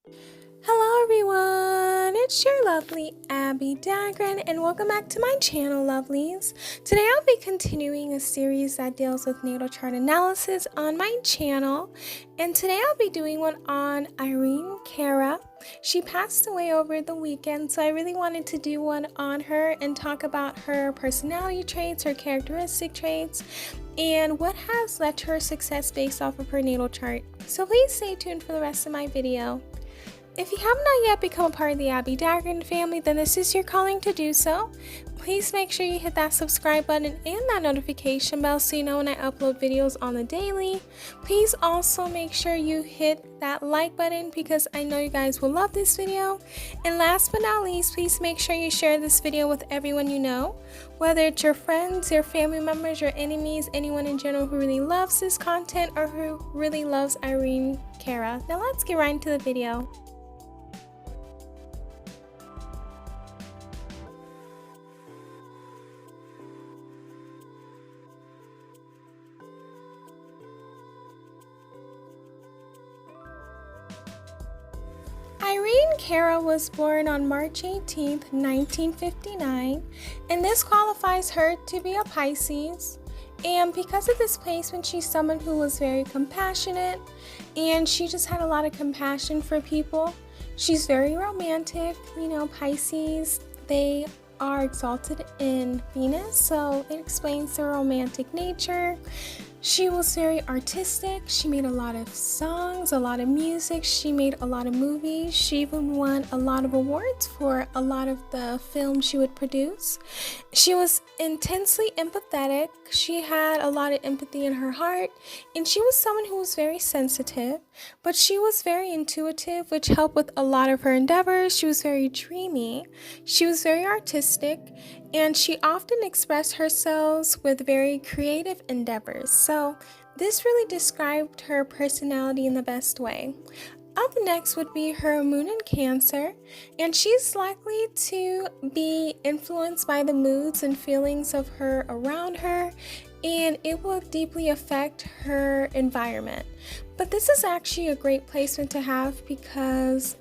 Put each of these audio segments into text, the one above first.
Hello everyone, it's your lovely Abbie Dagrin and welcome back to my channel, lovelies. Today I'll be continuing a series that deals with natal chart analysis on my channel, and today I'll be doing one on Irene Cara. She passed away over the weekend, so I really wanted to do one on her and talk about her personality traits, her characteristic traits, and what has led to her success based off of her natal chart. So please stay tuned for the rest of my video. If you have not yet become a part of the Abbie Dagrin family, then this is your calling to do so. Please make sure you hit that subscribe button and that notification bell so you know when I upload videos on the daily. Please also make sure you hit that like button because I know you guys will love this video. And last but not least, please make sure you share this video with everyone you know, whether it's your friends, your family members, your enemies, anyone in general who really loves this content or who really loves Irene Cara. Now let's get right into the video. Irene Cara was born on March 18, 1959, and this qualifies her to be a Pisces. And because of this placement, she's someone who was very compassionate, and she just had a lot of compassion for people. She's very romantic. You know, Pisces, they are exalted in Venus, so it explains their romantic nature. She was very artistic. She made a lot of songs, a lot of music. She made a lot of movies. She even won a lot of awards for a lot of the films she would produce. She was intensely empathetic. She had a lot of empathy in her heart, and she was someone who was very sensitive, but she was very intuitive, which helped with a lot of her endeavors. She was very dreamy. She was very artistic, and she often expressed herself with very creative endeavors. So this really described her personality in the best way. Up next would be her moon in Cancer, and she's likely to be influenced by the moods and feelings of her around her, and it will deeply affect her environment. But this is actually a great placement to have because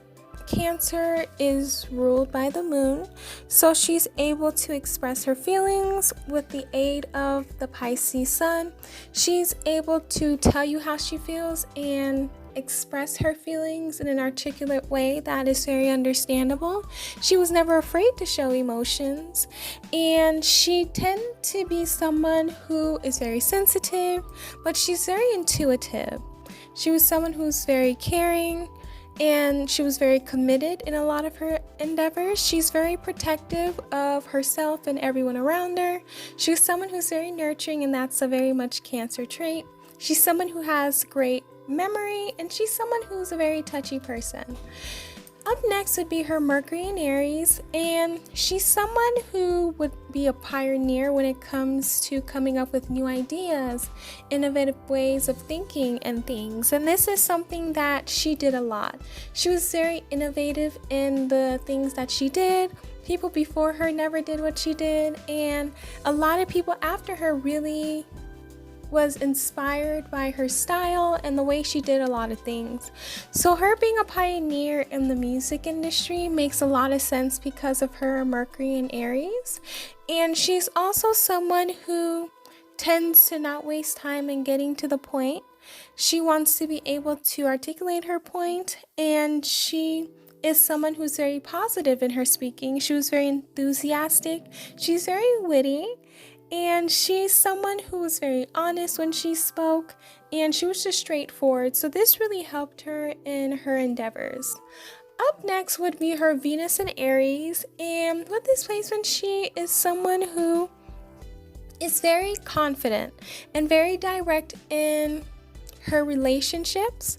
Cancer is ruled by the moon, so she's able to express her feelings with the aid of the Pisces sun. She's able to tell you how she feels and express her feelings in an articulate way that is very understandable. She was never afraid to show emotions, and she tended to be someone who is very sensitive, but she's very intuitive. She was someone who's very caring, and she was very committed in a lot of her endeavors. She's very protective of herself and everyone around her. She's someone who's very nurturing, and that's a very much Cancer trait. She's someone who has great memory, and she's someone who's a very touchy person. Up next would be her Mercury in Aries, and she's someone who would be a pioneer when it comes to coming up with new ideas, innovative ways of thinking and things. And this is something that she did a lot. She was very innovative in the things that she did. People before her never did what she did, and a lot of people after her really was inspired by her style and the way she did a lot of things. So her being a pioneer in the music industry makes a lot of sense because of her Mercury in Aries. And she's also someone who tends to not waste time in getting to the point. She wants to be able to articulate her point, and she is someone who's very positive in her speaking. She was very enthusiastic. She's very witty. And she's someone who was very honest when she spoke, and she was just straightforward. So this really helped her in her endeavors. Up next would be her Venus in Aries, and with this placement, she is someone who is very confident and very direct in her relationships.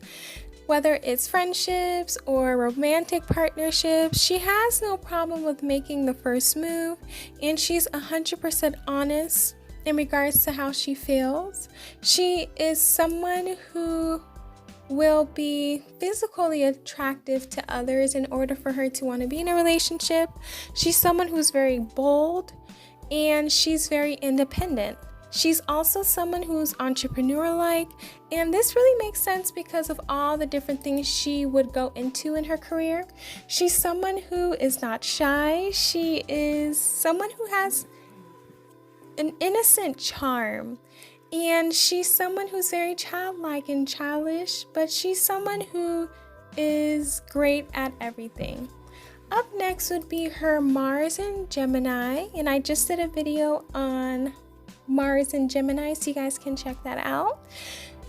Whether it's friendships or romantic partnerships, she has no problem with making the first move, and she's 100% honest in regards to how she feels. She is someone who will be physically attractive to others in order for her to want to be in a relationship. She's someone who's very bold, and she's very independent. She's also someone who's entrepreneur-like, and this really makes sense because of all the different things she would go into in her career. She's someone who is not shy. She is someone who has an innocent charm, and she's someone who's very childlike and childish, but she's someone who is great at everything. Up next would be her Mars in Gemini, and I just did a video on Mars in Gemini, so you guys can check that out.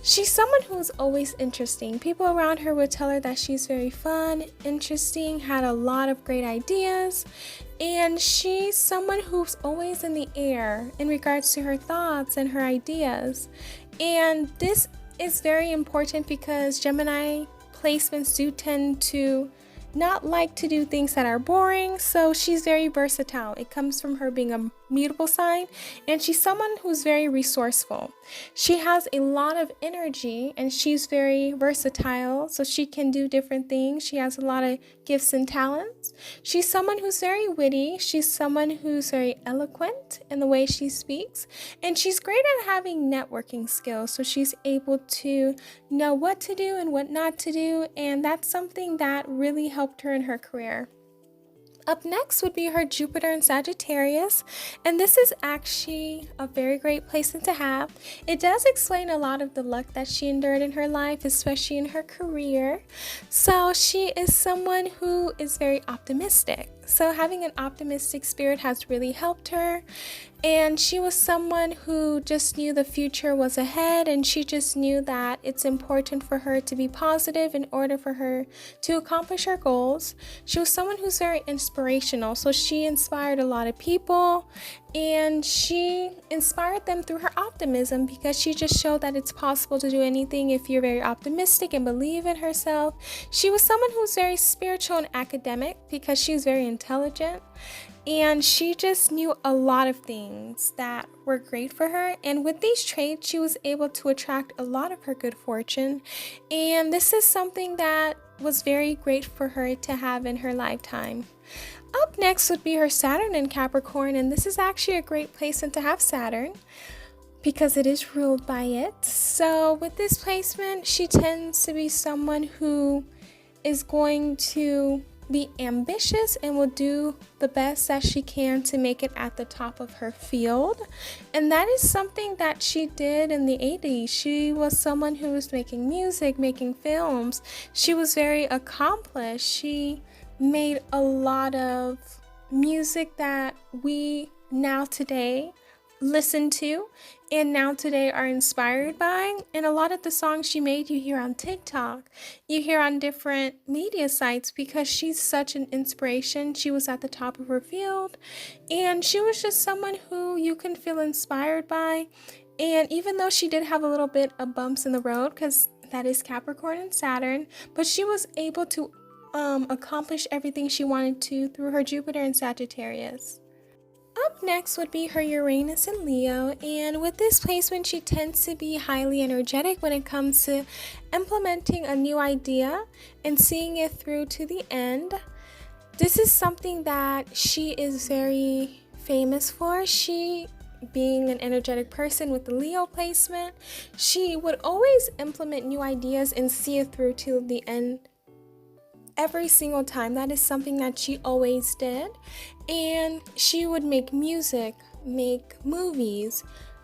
She's someone who's always interesting. People around her would tell her that she's very fun, interesting, had a lot of great ideas, and she's someone who's always in the air in regards to her thoughts and her ideas. And this is very important because Gemini placements do tend to not like to do things that are boring, so she's very versatile. It comes from her being a mutable sign, and she's someone who's very resourceful. She has a lot of energy, and she's very versatile, so she can do different things. She has a lot of gifts and talents. She's someone who's very witty. She's someone who's very eloquent in the way she speaks, and she's great at having networking skills, so she's able to know what to do and what not to do, and that's something that really helped her in her career. Up next would be her Jupiter in Sagittarius, and this is actually a very great placement to have. It does explain a lot of the luck that she endured in her life, especially in her career. So she is someone who is very optimistic. So having an optimistic spirit has really helped her. And she was someone who just knew the future was ahead, and she just knew that it's important for her to be positive in order for her to accomplish her goals. She was someone who's very inspirational, so she inspired a lot of people, and she inspired them through her optimism because she just showed that it's possible to do anything if you're very optimistic and believe in herself. She was someone who's very spiritual and academic because she's very intelligent. And she just knew a lot of things that were great for her. And with these traits, she was able to attract a lot of her good fortune. And this is something that was very great for her to have in her lifetime. Up next would be her Saturn in Capricorn. And this is actually a great placement to have Saturn because it is ruled by it. So with this placement, she tends to be someone who is going to be ambitious and will do the best that she can to make it at the top of her field. And that is something that she did in the 80s. She was someone who was making music, making films. She was very accomplished. She made a lot of music that we now today listen to and now today are inspired by. And a lot of the songs she made you hear on TikTok, you hear on different media sites because she's such an inspiration. She was at the top of her field, and she was just someone who you can feel inspired by. And even though she did have a little bit of bumps in the road because that is Capricorn and Saturn, but she was able to accomplish everything she wanted to through her Jupiter in Sagittarius. Up next would be her Uranus in Leo, and with this placement, she tends to be highly energetic when it comes to implementing a new idea and seeing it through to the end. This is something that she is very famous for. She, being an energetic person with the Leo placement, she would always implement new ideas and see it through to the end every single time. That is something that she always did. And she would make music, make movies,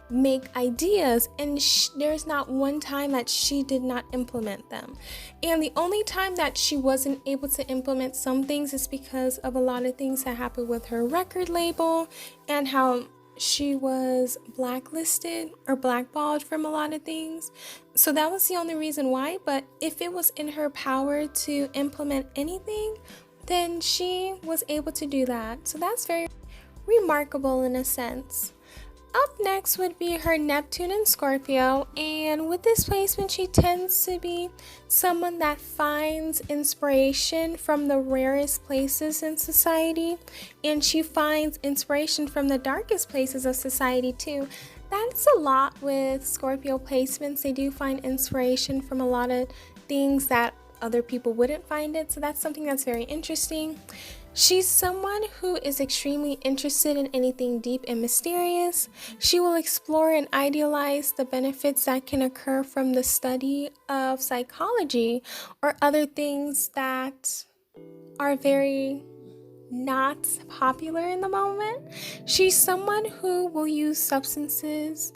make ideas, and there's not one time that she did not implement them. And the only time that she wasn't able to implement some things is because of a lot of things that happened with her record label and how she was blacklisted or blackballed from a lot of things. So that was the only reason why. But if it was in her power to implement anything, then she was able to do that. So that's very remarkable in a sense. Up next would be her Neptune in Scorpio, and with this placement, she tends to be someone that finds inspiration from the rarest places in society, and she finds inspiration from the darkest places of society too. That's a lot with Scorpio placements. They do find inspiration from a lot of things that other people wouldn't find it, so that's something that's very interesting. She's someone who is extremely interested in anything deep and mysterious. She will explore and idealize the benefits that can occur from the study of psychology or other things that are very not popular in the moment. She's someone who will use substances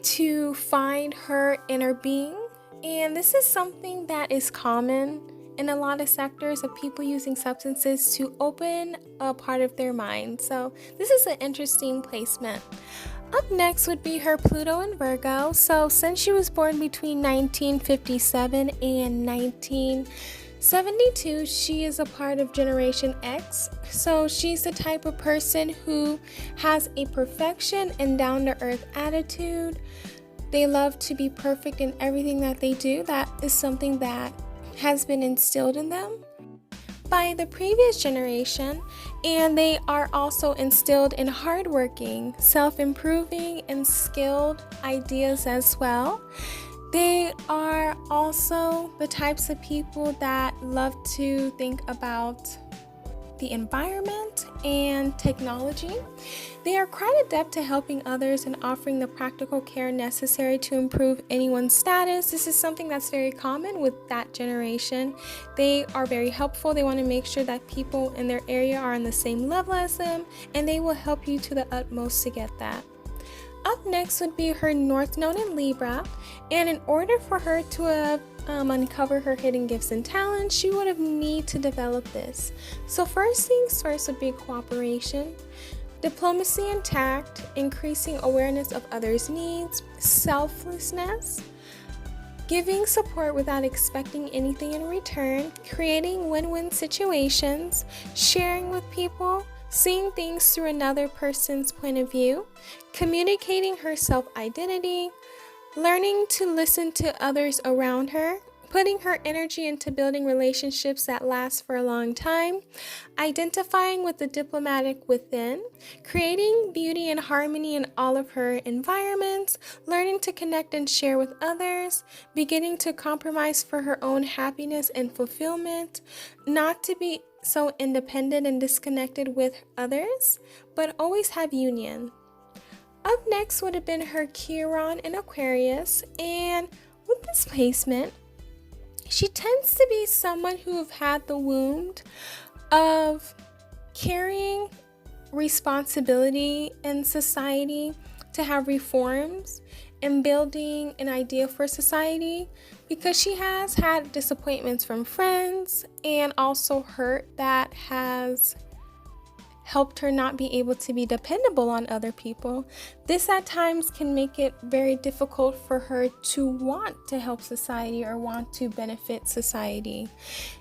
to find her inner being, and this is something that is common in a lot of sectors of people using substances to open a part of their mind. So this is an interesting placement. Up next would be her Pluto in Virgo. So since she was born between 1957 and 1972, she is a part of Generation X. So she's the type of person who has a perfection and down-to-earth attitude. They love to be perfect in everything that they do. That is something that has been instilled in them by the previous generation, and they are also instilled in hardworking, self-improving, and skilled ideas as well. They are also the types of people that love to think about the environment and technology. They are quite adept at helping others and offering the practical care necessary to improve anyone's status. This is something that's very common with that generation. They are very helpful. They want to make sure that people in their area are on the same level as them, and they will help you to the utmost to get that. Up next would be her North Node in Libra, and in order for her to have uncover her hidden gifts and talents, she would have need to develop this. So first things first would be cooperation, diplomacy and tact, increasing awareness of others' needs, selflessness, giving support without expecting anything in return, creating win-win situations, sharing with people, seeing things through another person's point of view, communicating her self-identity, learning to listen to others around her, putting her energy into building relationships that last for a long time, identifying with the diplomatic within, creating beauty and harmony in all of her environments, learning to connect and share with others, beginning to compromise for her own happiness and fulfillment, not to be so independent and disconnected with others, but always have union. Up next would have been her Chiron in Aquarius, and with this placement, she tends to be someone who have had the wound of carrying responsibility in society, to have reforms and building an idea for society, because she has had disappointments from friends and also hurt that has helped her not be able to be dependable on other people. This at times can make it very difficult for her to want to help society or want to benefit society.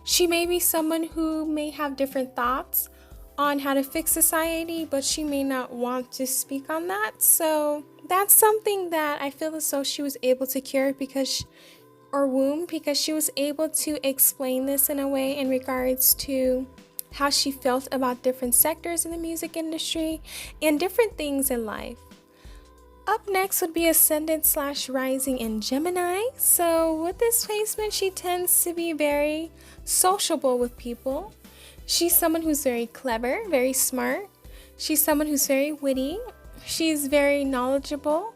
She may be someone who may have different thoughts on how to fix society, but she may not want to speak on that. So that's something that I feel as though she was able to cure because she was able to explain this in a way in regards to how she felt about different sectors in the music industry and different things in life. Up next would be Ascendant/Rising in Gemini. So with this placement, she tends to be very sociable with people. She's someone who's very clever, very smart. She's someone who's very witty. She's very knowledgeable.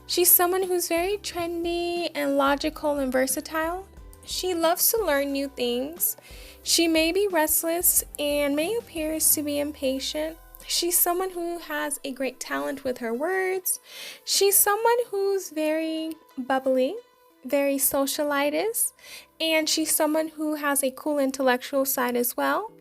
She's someone who's very trendy and logical and versatile. She loves to learn new things. She may be restless and may appear to be impatient. She's someone who has a great talent with her words. She's someone who's very bubbly, very socialitis, and she's someone who has a cool intellectual side as well.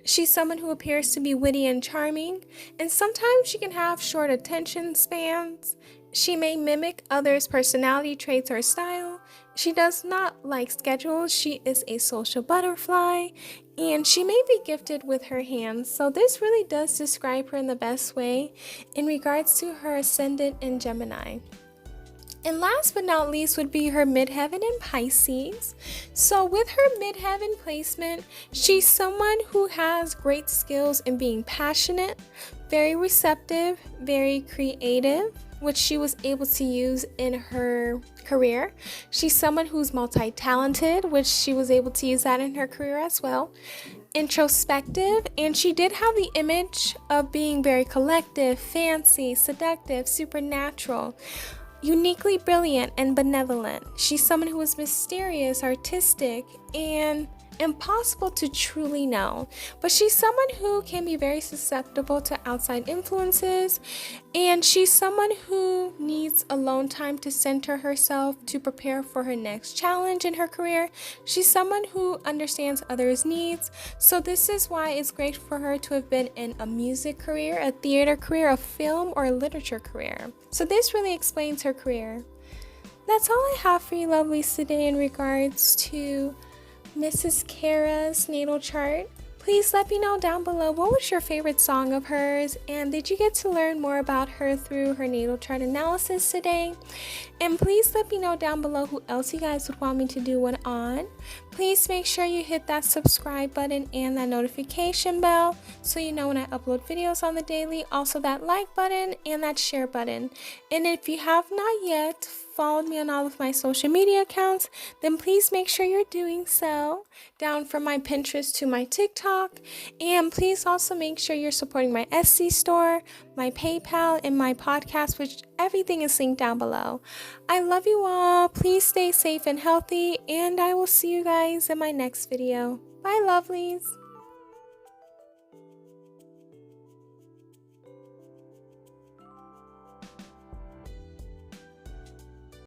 She's someone who appears to be witty and charming, and sometimes she can have short attention spans. She may mimic others' personality traits or style. She does not like schedules. She is a social butterfly, and she may be gifted with her hands. So this really does describe her in the best way in regards to her ascendant in Gemini. And last but not least would be her midheaven in Pisces. So with her midheaven placement, she's someone who has great skills in being passionate, very receptive, very creative, which she was able to use in her career. She's someone who's multi-talented, which she was able to use that in her career as well. introspective, and she did have the image of being very collective, fancy, seductive, supernatural, uniquely brilliant, and benevolent. She's someone who is mysterious, artistic, and impossible to truly know. But she's someone who can be very susceptible to outside influences, and she's someone who needs alone time to center herself to prepare for her next challenge in her career. She's someone who understands others' needs, so this is why it's great for her to have been in a music career, a theater career, a film, or a literature career. So this really explains her career. That's all I have for you lovelies today in regards to Mrs. Cara's natal chart. Please let me know down below what was your favorite song of hers, and did you get to learn more about her through her natal chart analysis today? And please let me know down below who else you guys would want me to do one on. Please make sure you hit that subscribe button and that notification bell so you know when I upload videos on the daily. Also that like button and that share button. And if you have not yet followed me on all of my social media accounts, then please make sure you're doing so, down from my Pinterest to my TikTok. And please also make sure you're supporting my Etsy store, my PayPal, and my podcast, which everything is linked down below. I love you all. Please stay safe and healthy, and I will see you guys in my next video. Bye, lovelies.